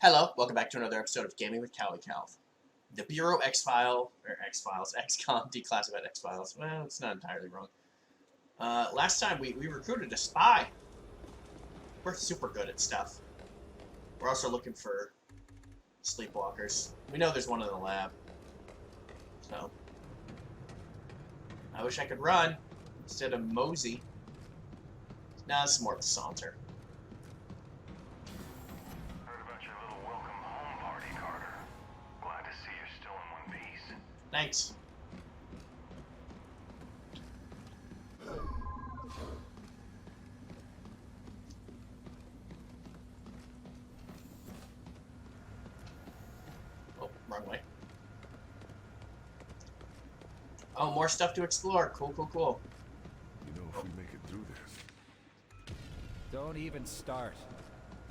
Hello, welcome back to another episode of Gaming with Cali Calv. The Bureau X-File, or X-Files, XCOM, Declassified X-Files. Well, it's not entirely wrong. Last time we recruited a spy. We're super good at stuff. We're also looking for sleepwalkers. We know there's one in the lab. So, I wish I could run instead of mosey. Now this is more of a saunter. Thanks. Oh, wrong way. Oh, more stuff to explore. Cool, cool, cool. You know, if we make it through this... Don't even start.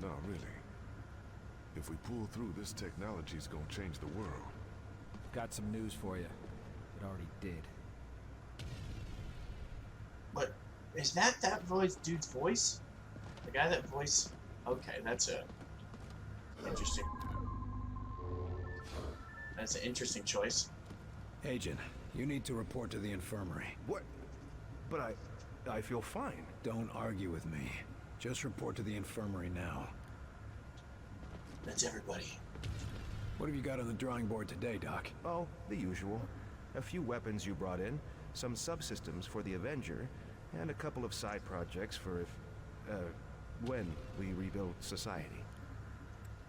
No, really. If we pull through, this technology's gonna change the world. Got some news for you. It already did. But is that dude's voice? The guy that voice? Okay, that's interesting. That's an interesting choice. Agent, you need to report to the infirmary. What? But I feel fine. Don't argue with me. Just report to the infirmary now. That's everybody. What have you got on the drawing board today, Doc? Oh, the usual. A few weapons you brought in, some subsystems for the Avenger, and a couple of side projects for when we rebuild society.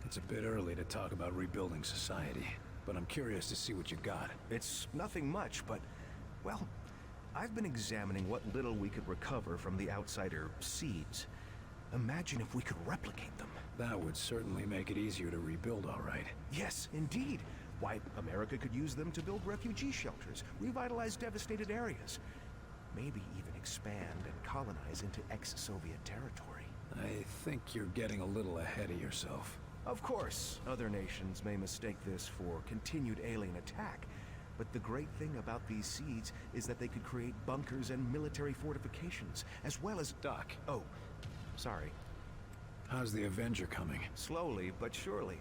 It's a bit early to talk about rebuilding society, but I'm curious to see what you got. It's nothing much, but, well, I've been examining what little we could recover from the outsider seeds. Imagine if we could replicate them. That would certainly make it easier to rebuild, all right. Yes, indeed. Why, America could use them to build refugee shelters, revitalize devastated areas, maybe even expand and colonize into ex-Soviet territory. I think you're getting a little ahead of yourself. Of course, other nations may mistake this for continued alien attack, but the great thing about these seeds is that they could create bunkers and military fortifications, as well as... Doc. Oh, sorry. How's the Avenger coming? Slowly, but surely.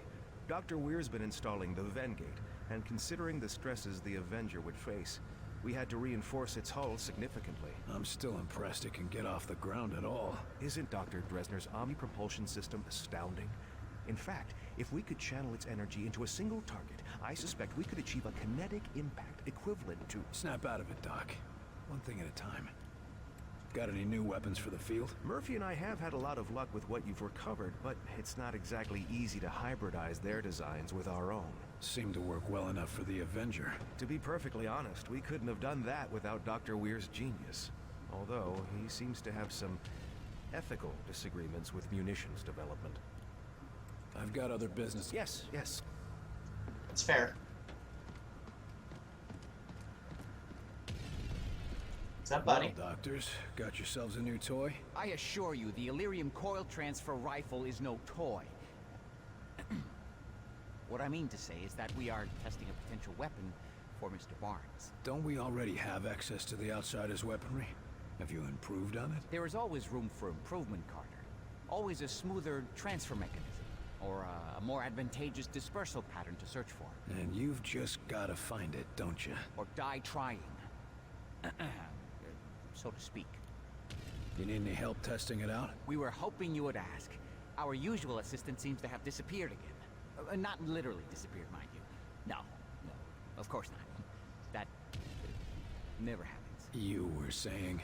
Dr. Weir's been installing the Vengate, and considering the stresses the Avenger would face, we had to reinforce its hull significantly. I'm still impressed it can get off the ground at all. Isn't Dr. Dresner's omni-propulsion system astounding? In fact, if we could channel its energy into a single target, I suspect we could achieve a kinetic impact equivalent to... Snap out of it, Doc. One thing at a time. Got any new weapons for the field? Murphy and I have had a lot of luck with what you've recovered, but it's not exactly easy to hybridize their designs with our own. Seemed to work well enough for the Avenger. To be perfectly honest, we couldn't have done that without Dr. Weir's genius. Although, he seems to have some ethical disagreements with munitions development. I've got other business. Yes. It's fair. What's up, buddy? Well, doctors, got yourselves a new toy? I assure you, the Illyrium coil transfer rifle is no toy. What I mean to say is that we are testing a potential weapon for Mr. Barnes. Don't we already have access to the Outsider's weaponry? Have you improved on it? There is always room for improvement, Carter. Always a smoother transfer mechanism, or a more advantageous dispersal pattern to search for. And you've just gotta find it, don't you? Or die trying. So to speak. You need any help testing it out? We were hoping you would ask. Our usual assistant seems to have disappeared again. Not literally disappeared, mind you. No, of course not. That never happens. You were saying?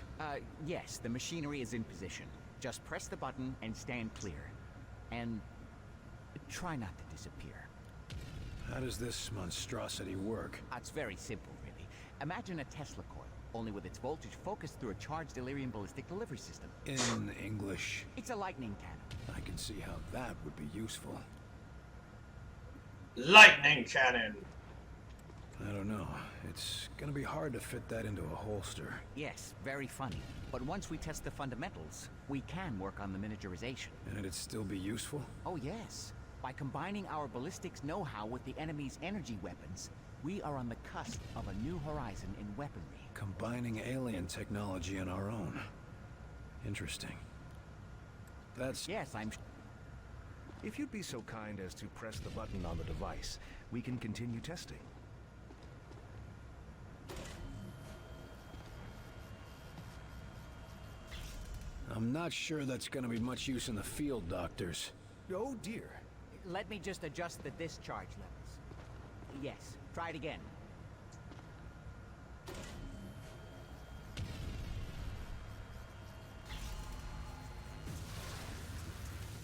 Yes, the machinery is in position. Just press the button and stand clear. And try not to disappear. How does this monstrosity work? It's very simple, really. Imagine a Tesla coil, only with its voltage focused through a charged Illyrium ballistic delivery system. In English? It's a lightning cannon. I can see how that would be useful. Lightning cannon! I don't know. It's gonna be hard to fit that into a holster. Yes, very funny. But once we test the fundamentals, we can work on the miniaturization. And it'd still be useful? Oh yes. By combining our ballistics know-how with the enemy's energy weapons, we are on the cusp of a new horizon in weaponry. Combining alien technology and our own. Interesting. That's... Yes, I'm... If you'd be so kind as to press the button on the device, we can continue testing. I'm not sure that's gonna be much use in the field, doctors. Oh dear. Let me just adjust the discharge levels. Yes, try it again.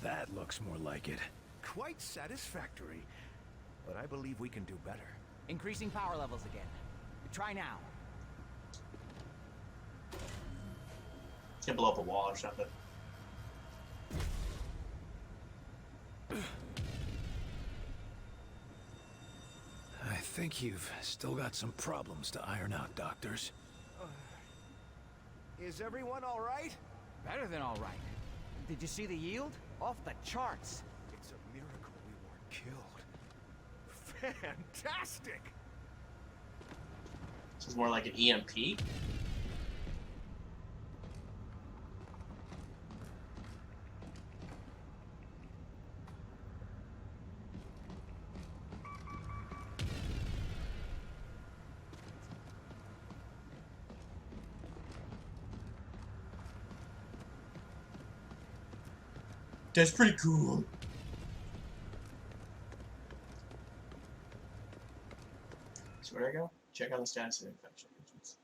That looks more like it. Quite satisfactory. But I believe we can do better. Increasing power levels again. Try now. It's gonna blow up a wall or something. I think you've still got some problems to iron out, doctors. Is everyone all right? Better than all right. Did you see the yield? Off the charts. It's a miracle we weren't killed. Fantastic! This is more like an EMP. That's pretty cool. So where do I go? Check on the status of infection agents.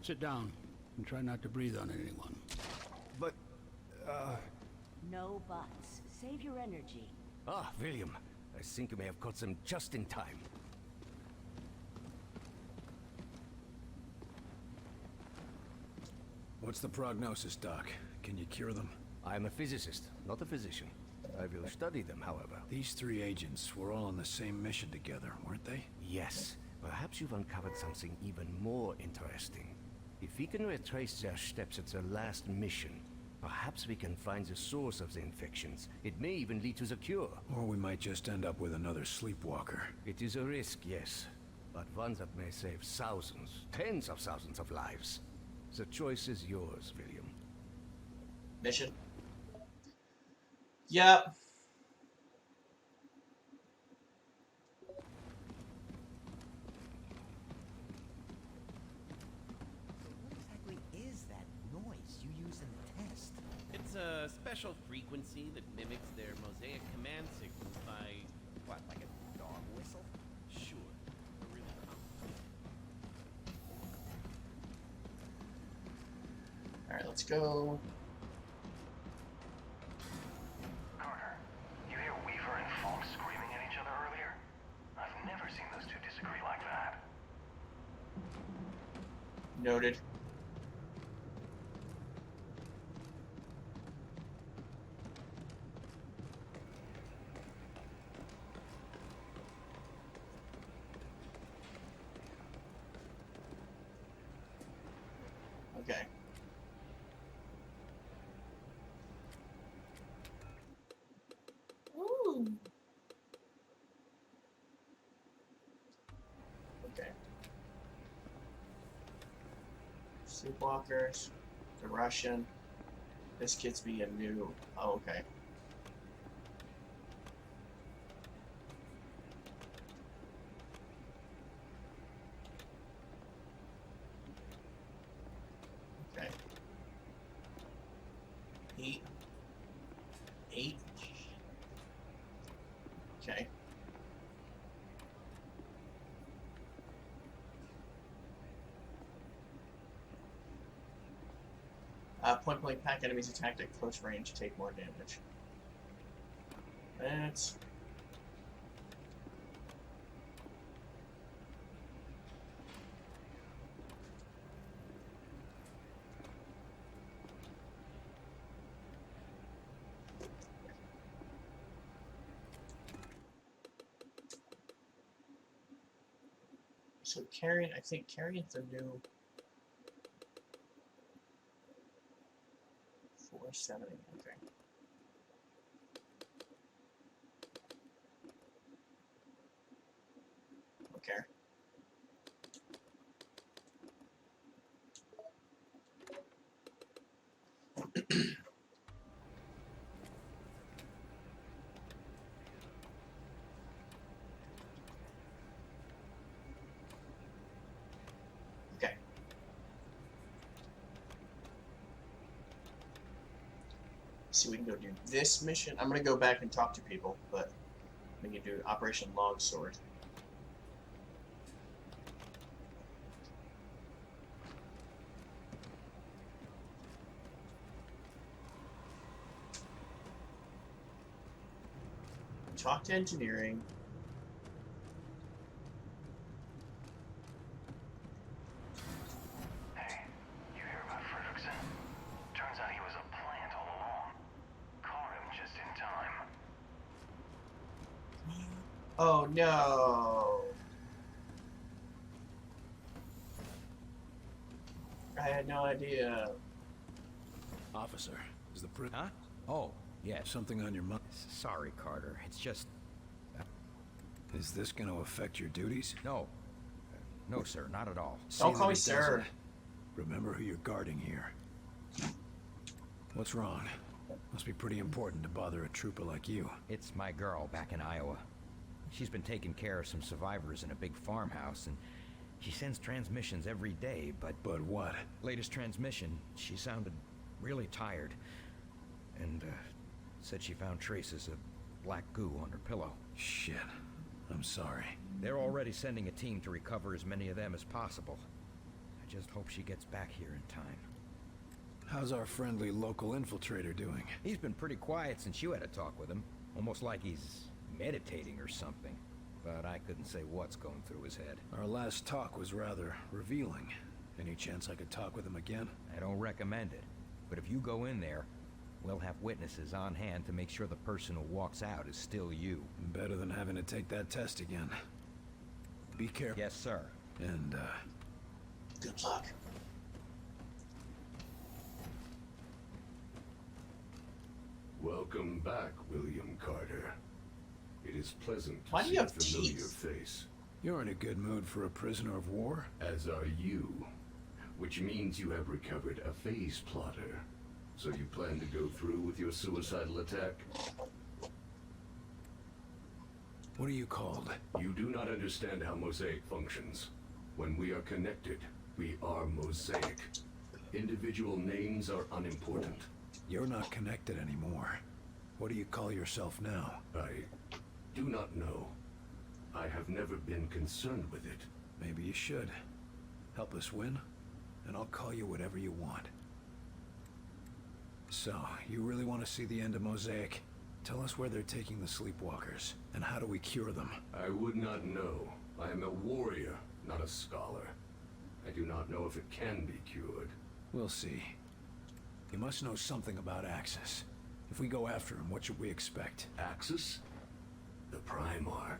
Sit down and try not to breathe on anyone. But, No buts. Save your energy. Ah, William. I think you may have caught them just in time. What's the prognosis, Doc? Can you cure them? I am a physicist, not a physician. I will study them, however. These three agents were all on the same mission together, weren't they? Yes, perhaps you've uncovered something even more interesting. If we can retrace their steps at their last mission, perhaps we can find the source of the infections. It may even lead to the cure. Or we might just end up with another sleepwalker. It is a risk, yes, but one that may save thousands, tens of thousands of lives. The choice is yours, William. Mission. Yep. What exactly is that noise you use in the test? It's a special frequency that mimics their mosaic command signals by... What, like a dog whistle? Sure. A really complicated. Alright, let's go. Carter, you hear Weaver and Falk screaming at each other earlier? I've never seen those two disagree like that. Noted. Okay. Ooh. Okay. Sleepwalkers, the Russian. This kid's being new. Oh, okay. Okay. 8. 8. Okay. Point blank pack enemies attacked at close range take more damage. That's... So Carrion, I think Carrion's a new... 70. Okay. Okay. Okay. So we can go do this mission. I'm gonna go back and talk to people, but we can do Operation Longsword. Talk to engineering. Hey, you hear about Fredrickson? Turns out he was a plant all along. Caught him just in time. Oh no! I had no idea. Officer, is the print? Huh? Oh, yeah. Something on your mind? Sorry, Carter. It's just... Is this going to affect your duties? No. No, sir. Not at all. Don't See call that me it sir. doesn't. Remember who you're guarding here. What's wrong? Must be pretty important to bother a trooper like you. It's my girl back in Iowa. She's been taking care of some survivors in a big farmhouse, and she sends transmissions every day, but... But what? Latest transmission, she sounded really tired. And, said she found traces of black goo on her pillow. Shit. I'm sorry. They're already sending a team to recover as many of them as possible. I just hope she gets back here in time. How's our friendly local infiltrator doing? He's been pretty quiet since you had a talk with him. Almost like he's meditating or something. But I couldn't say what's going through his head. Our last talk was rather revealing. Any chance I could talk with him again? I don't recommend it. But if you go in there, we'll have witnesses on hand to make sure the person who walks out is still you. Better than having to take that test again. Be careful. Yes, sir. And, Good luck. Welcome back, William Carter. It is pleasant Why to do see you a have familiar teeth? face, you're in a good mood for a prisoner of war? as are you. Which means you have recovered a phase plotter. So you plan to go through with your suicidal attack? What are you called? You do not understand how Mosaic functions. When we are connected, we are Mosaic. Individual names are unimportant. You're not connected anymore. What do you call yourself now? I do not know. I have never been concerned with it. Maybe you should. Help us win, and I'll call you whatever you want. So, you really want to see the end of Mosaic? Tell us where they're taking the sleepwalkers, and how do we cure them? I would not know. I am a warrior, not a scholar. I do not know if it can be cured. We'll see. You must know something about Axis. If we go after him, what should we expect? Axis? The Primarch.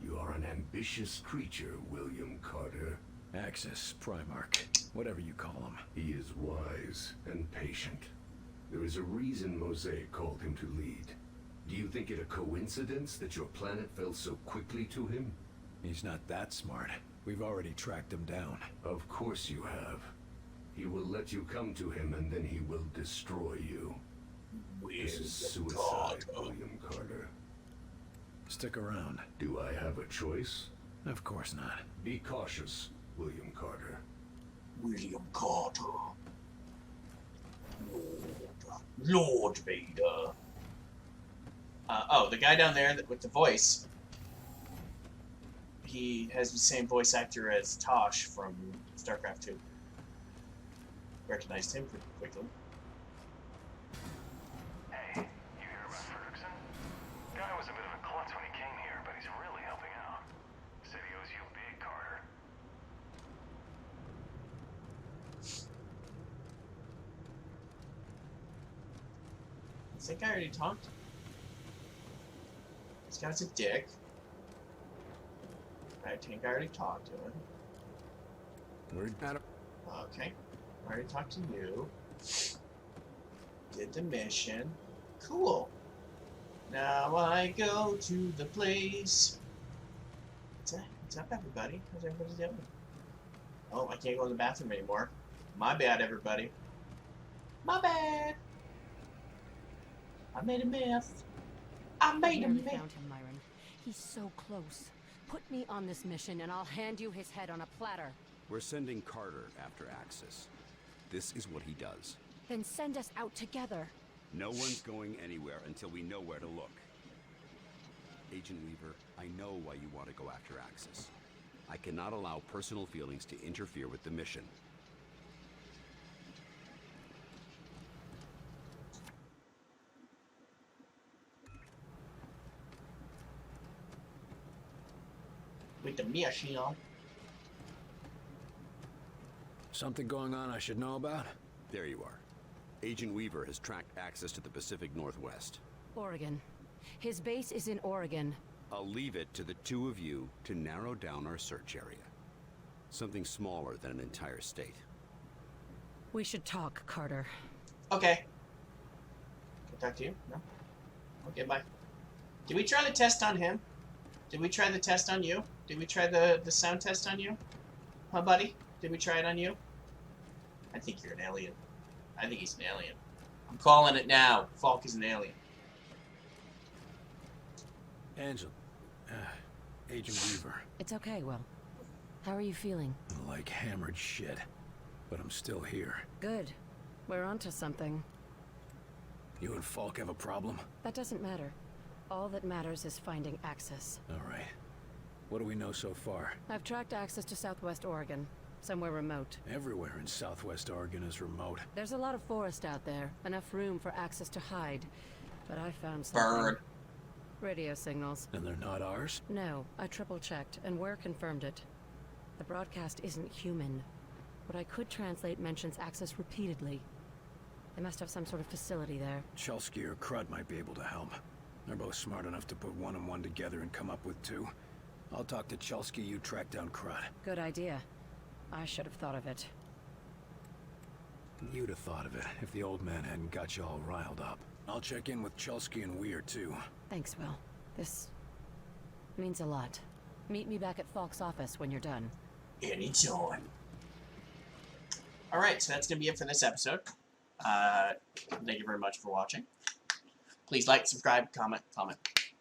You are an ambitious creature, William Carter. Axis, Primarch, whatever you call him. He is wise and patient. There is a reason Mosaic called him to lead. Do you think it a coincidence that your planet fell so quickly to him? He's not that smart. We've already tracked him down. Of course you have. He will let you come to him and then he will destroy you. This is suicide, William Carter. Stick around. Do I have a choice? Of course not. Be cautious, William Carter. William Carter. Lord Vader. Oh, the guy down there with the voice. He has the same voice actor as Tosh from StarCraft 2. Recognized him pretty quickly. Hey, you hear about Fredrickson? Guy was a bit of a klutz when he came here, but he's really helping out. Said he owes you big, Carter. I think I already talked. This guy's a dick. I think I already talked to him. Word, Adam. Okay. I already talked to you. did the mission. Cool. Now I go to the place. What's up, everybody? How's everybody doing? Oh, I can't go to the bathroom anymore. My bad, everybody. My bad. I made a myth. I made a myth. Found him, Myron. He's so close. Put me on this mission, and I'll hand you his head on a platter. We're sending Carter after Axis. This is what he does. Then send us out together. No one's going anywhere until we know where to look. Agent Weaver, I know why you want to go after Axis. I cannot allow personal feelings to interfere with the mission. With the mission. Something going on I should know about? There you are. Agent Weaver has tracked Axis to the Pacific Northwest. Oregon. His base is in Oregon. I'll leave it to the two of you to narrow down our search area. Something smaller than an entire state. We should talk, Carter. Okay. Can I talk to you? No? Okay, bye. Did we try the test on him? Did we try the test on you? Did we try the sound test on you? Huh, buddy? Did we try it on you? I think you're an alien. I think he's an alien. I'm calling it now. Falk is an alien. Angel. Agent Weaver. It's okay, Will. How are you feeling? Like hammered shit. But I'm still here. Good. We're onto something. You and Falk have a problem? That doesn't matter. All that matters is finding access. Alright. What do we know so far? I've tracked access to Southwest Oregon. Somewhere remote. Everywhere in Southwest Oregon is remote. There's a lot of forest out there. Enough room for access to hide. But I found something. Bird. Radio signals. And they're not ours? No, I triple-checked, and Ware confirmed it. The broadcast isn't human. What I could translate mentions access repeatedly. They must have some sort of facility there. Chelsky or Crud might be able to help. They're both smart enough to put one and one together and come up with two. I'll talk to Chelsky, you track down Crud. Good idea. I should have thought of it. You'd have thought of it if the old man hadn't got you all riled up. I'll check in with Chelsky and Weir, too. Thanks, Will. This means a lot. Meet me back at Falk's office when you're done. Anytime. Alright, so that's going to be it for this episode. Thank you very much for watching. Please like, subscribe, comment,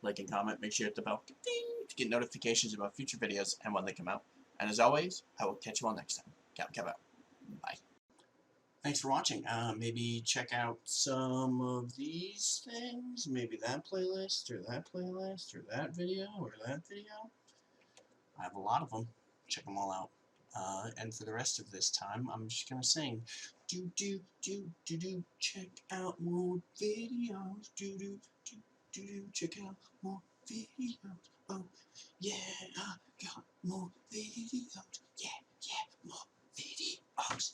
like and comment. Make sure you hit the bell to get notifications about future videos and when they come out. And as always, I will catch you all next time. Cap out. Bye. Thanks for watching. Maybe check out some of these things. Maybe that playlist, or that playlist, or that video, or that video. I have a lot of them. Check them all out. And for the rest of this time, I'm just gonna sing. Do do do do do. Check out more videos. Do do do do do. Check out more videos. Oh yeah, I got more videos. Yeah, yeah, more videos.